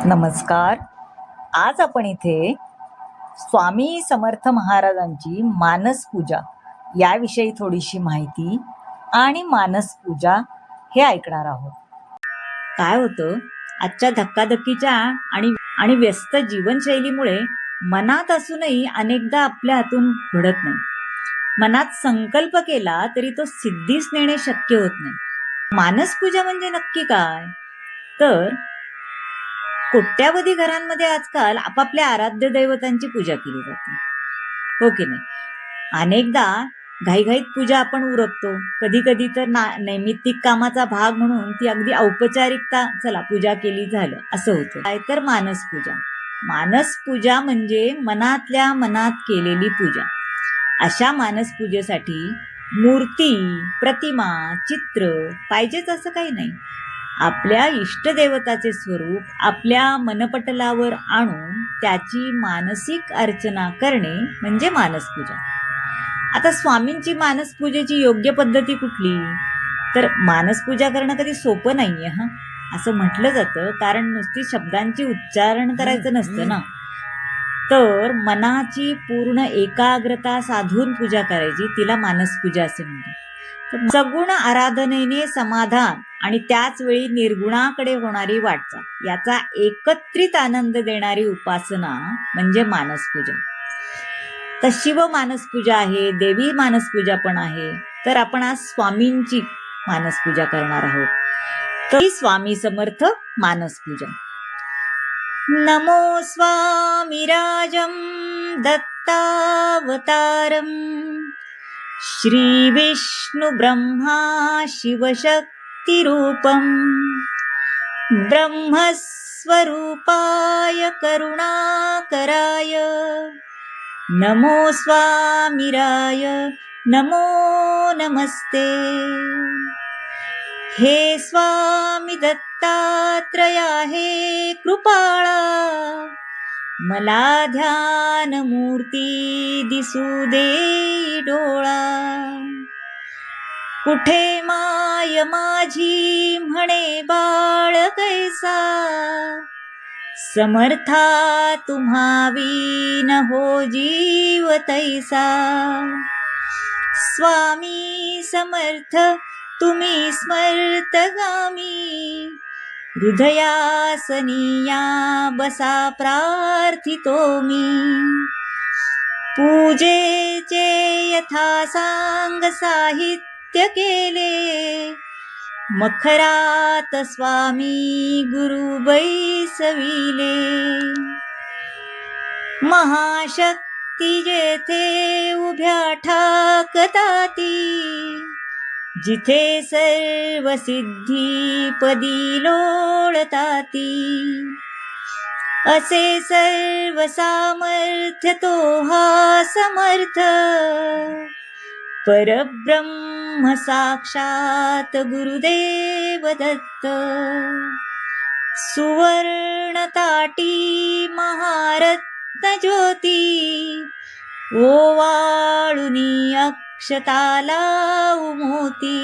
नमस्कार. आज आपण इथे स्वामी समर्थ महाराजांची मानस पूजा याविषयी थोडीशी माहिती आणि मानस पूजा हे ऐकणार आहोत. काय होतं, आजच्या धक्काधक्कीच्या आणि आणि व्यस्त जीवनशैलीमुळे मनात असूनही अनेकदा आपल्या हातून घडत नाही. मनात संकल्प केला तरी तो सिद्धीस नेणे शक्य होत नाही. मानस पूजा म्हणजे नक्की काय? तर कोट्यावधी घरांमध्ये आजकाल आपापल्या आराध्य दैवतांची पूजा केली जाते, हो की नाही? अनेकदा घाईघाईत पूजा आपण उरकतो. कधी कधी तर नैमित्तिक कामाचा भाग म्हणून ती अगदी औपचारिकता, चला पूजा केली झालं असं होतं. काय तर मानस पूजा. मानस पूजा म्हणजे मनातल्या मनात केलेली पूजा. अशा मानस पूजेसाठी मूर्ती, प्रतिमा, चित्र पाहिजेच असं काही नाही. आपल्या इष्टदेवताचे स्वरूप आपल्या मनपटलावर आणून त्याची मानसिक अर्चना करणे म्हणजे मानस पूजा. आता स्वामींची मानस पूजेची योग्य पद्धती कुठली? तर मानस पूजा करणं कधी सोपं नाहीये असं म्हटलं जातं, कारण नुसती शब्दांची उच्चारण करायचं नसतं ना, तर मनाची पूर्ण एकाग्रता साधून पूजा करायची, तिला मानस पूजा असे म्हणतात. सगुण आराधनेने समाधान आणि त्याच वेळी निर्गुणाकडे होणारी वाटचाल याचा एकत्रित आनंद देणारी उपासना म्हणजे मानस पूजा. तर शिव मानस पूजा आहे, देवी मानस पूजा पण आहे. तर आपण आज स्वामींची मानस पूजा करणार आहोत. तर स्वामी समर्थ मानस पूजा. नमो स्वामीराजं दत्तावतारं श्री विष्णु ब्रह्मा शिवशक्तिरूपं ब्रह्मस्वरूपाय करुणाकराय नमो स्वामीराय नमो नमस्ते. हे स्वामी दत्तात्रया हे कृपाळा, मला ध्यान मूर्ती दिसू दे डोळा. कुठे माय माझी म्हणे बाळ कैसा, समर्था तुम्हा विन हो जीव तैसा. स्वामी समर्थ तुम्ही स्मर्तगामी, हृदयासनिया बसा प्रार्थितो मी. पूजेचे यथासांग साहित्य केले, मखरात स्वामी गुरु बैसविले. महाशक्ती जेथे उभ्या ठाकताती, जिथे सर्व सिद्धी पदी लोळताती. असे सर्व सामर्थ्य तो हा समर्थ, परब्रह्म साक्षात गुरुदेव दत्त. सुवर्ण ताटी महारत्न ज्योती, ओवाळुनी अक्षताला मोती.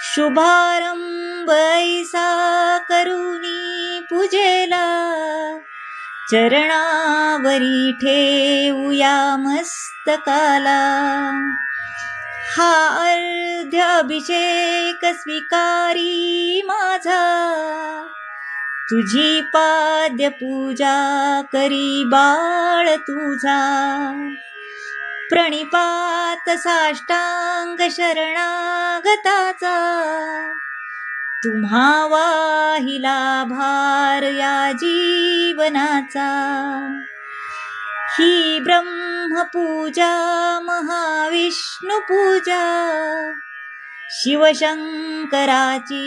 शुभारंभ ऐसा करुनी पूजेला, चरणावरी ठेवूया मस्तकाला. हा अर्ध्य अभिषेक स्वीकारी माझा, तुझी पाद्य पूजा करी बाळ तुझा. प्रणिपात साष्टांग शरणागताचा, तुम्हा वाहिला भार या जीवनाचा. ही ब्रह्मपूजा महाविष्णू पूजा, शिवशंकराची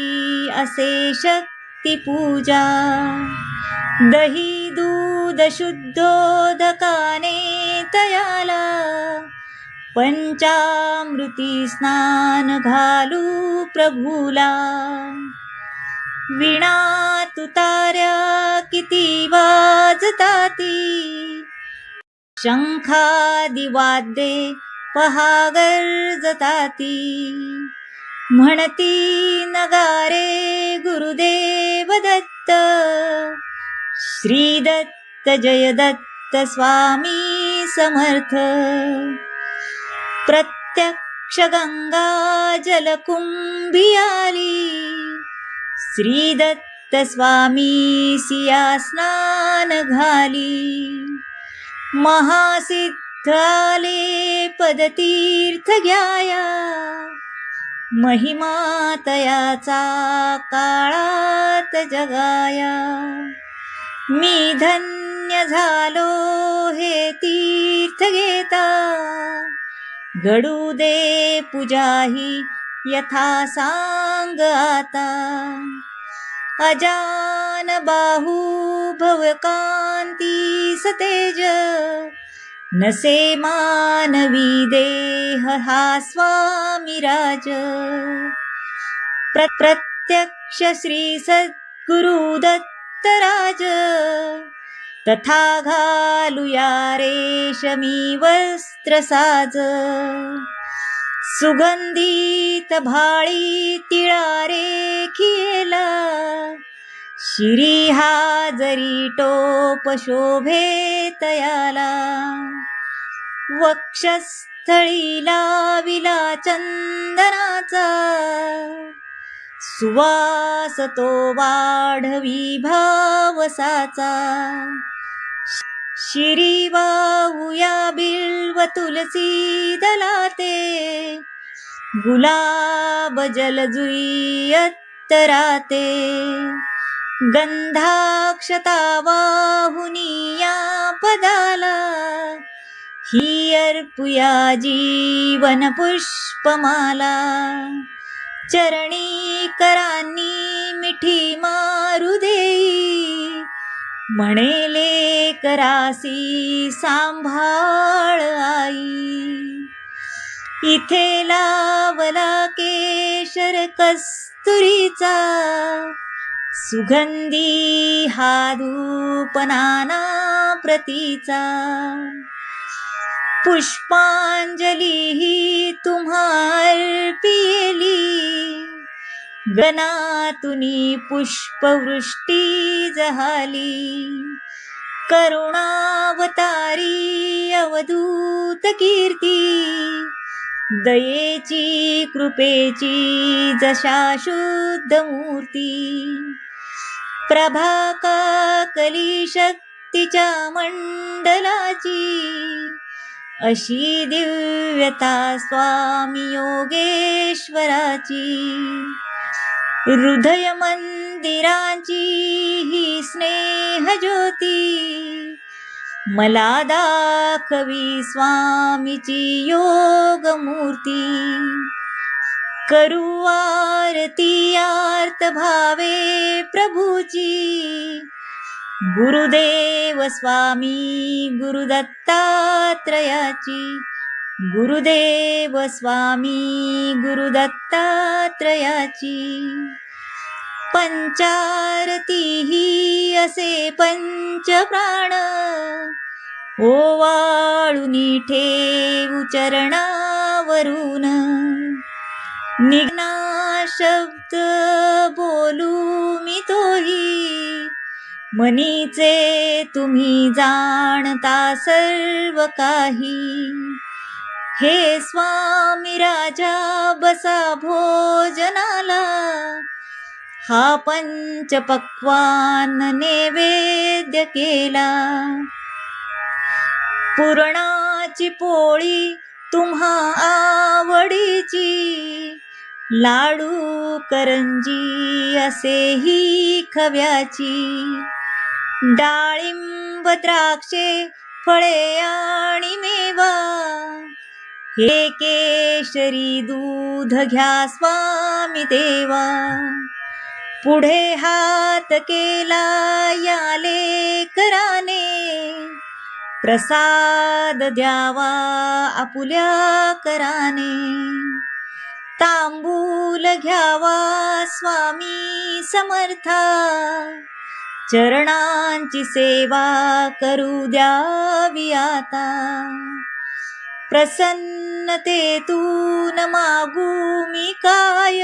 असे शक्ती पूजा. दही दूध शुद्धोदकाने तयाला, पंचामृती स्नान घालू प्रभूला. वीणा तुतार्या किती वाजताती, शंखादी वाद्ये पहा गर्जताती. म्हणती नगारे गुरुदेव दत्त, श्री दत्त जय दत्त स्वामी समर्थ. प्रत्यक्ष गंगा जलकुंभी आली, श्री दत्त स्वामी सिया स्नान घाली. महासिद्ध आले पदतीर्थ घ्याया, महिमा तयाचा काळात जगाया. मी धन्य झालो हे तीर्थ घेता, घडू दे पूजाही यथा सांग आता. अजान बाहू भवकांती सतेज, नसे मानवी देह हा स्वामी राज. प्रत्यक्ष श्री सद्गुरु दत्तराज, तथा घालूया रेशमी वस्त्र साज. सुगंधित भाळी तिळा रेखिला, शिरी हा जरी टोप शोभे तयाला. वक्षस्थळी लाविला चंदनाचा, सुवास तो वाढवी भावसाचा. शिरी वाहूया बिल्व तुलसी दलाते, गुलाब जलजुई अत्तराते. गंधाक्षता वाहुनिया पदाला, ही अर्पुया जीवन पुष्पमाला. चरणी करांनी मिठी मारू देई, म्हणेले करासी सांभाळ आई. इथे लावला केशर कस्तुरीचा, सुगंधी हा धूप नाना प्रतीचा. पुष्पांजली ही तुम्हा अर्पिली, गणातुनी पुष्पवृष्टी जहाली. करुणावतारी अवधूत कीर्ती, दयेची कृपेची जशा शुद्ध मूर्ती. प्रभाका कली शक्तीच्या मंडलाची, अशी दिव्यता स्वामी योगेश्वराची. हृदय मंदिरांची ही स्नेह ज्योती, मला दाखवी स्वामीची योग मूर्ती. करू आरती आर्त भावे प्रभूची, गुरुदेव स्वामी गुरुदत्तात्रयाची. गुरुदेव स्वामी गुरुदत्तात्रयाची. पंचारती ही असे पंचप्राण, ओवाळूनी ठेवू चरणावरून. निघना शब्द बोलू मी तोही, मनीचे तुम्ही जाणता सर्व काही. हे स्वामी राजा बसा भोजनाला, हा पंचपक्वान्न नैवेद्य केला. पुरणाची पोळी तुम्हा आवडीची, लाडू करंजी असेही खव्याची. डाळिंब द्राक्षे फळे आणि मेवा, हे केशरी दूध घ्या स्वामी देवा. पुढे हात केला याले कराने, प्रसाद द्यावा आपुल्या कराने. तांबूल घ्यावा स्वामी समर्था, चरणांची सेवा करू द्यावी आता. प्रसन्नतेतून मागू मी काय,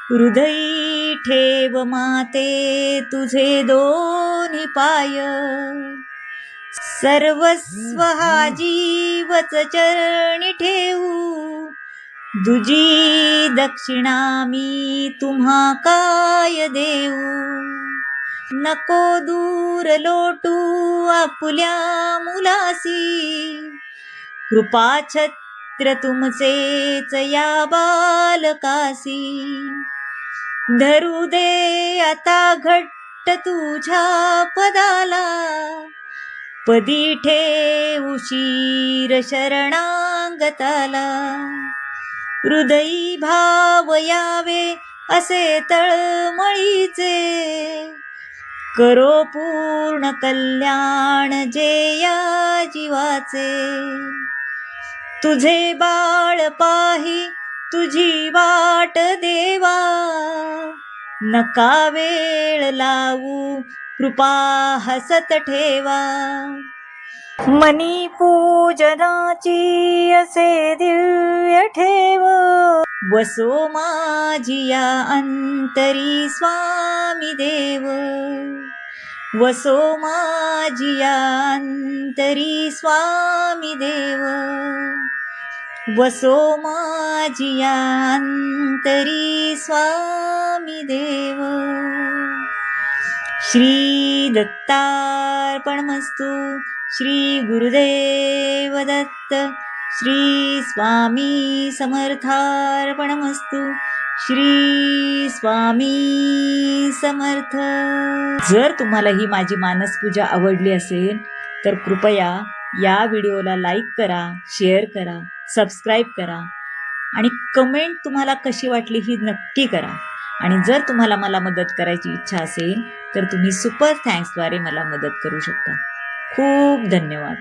हृदयी ठेव माते तुझे दोन्ही पाय, सर्वस्व हा जीवच चरणी ठेवू, दुजी दक्षिणा मी तुम्हा काय देऊ. नको दूर लोटू आपुल्या मुलासी, कृपा छत्र तुमचेच या बालकासी. धरू दे आता घट्ट तुझ्या पदाला, पदी ठेवू शिर शरणागताला. हृदयी भाव यावे असे तळमळीचे, करो पूर्ण कल्याण जे या जीवाचे. तुझे बाळ पाही तुझी वाट देवा, नका वेळ लावू कृपा हसत ठेवा. मनी पूजनाची असे दिव्य ठेव, वसो माझी या अंतरी स्वामी देव. वसो माझी या अंतरी स्वामी देव, वसो माझी या अंतरी स्वामी देव. श्री दत्तार्पणमस्तु. श्री गुरुदेव दत्त. श्री स्वामी समर्थार्पणमस्तु. श्री स्वामी समर्थ. जर तुम्हाला ही माझी मानसपूजा आवडली असेल तर कृपया या व्हिडिओला लाईक करा, शेअर करा, सबस्क्राईब करा आणि कमेंट तुम्हाला कशी वाटली ही नक्की करा. आणि जर तुम्हाला मला मदत करायची इच्छा असेल तर तुम्ही सुपर थँक्सद्वारे मला मदत करू शकता. खूप धन्यवाद.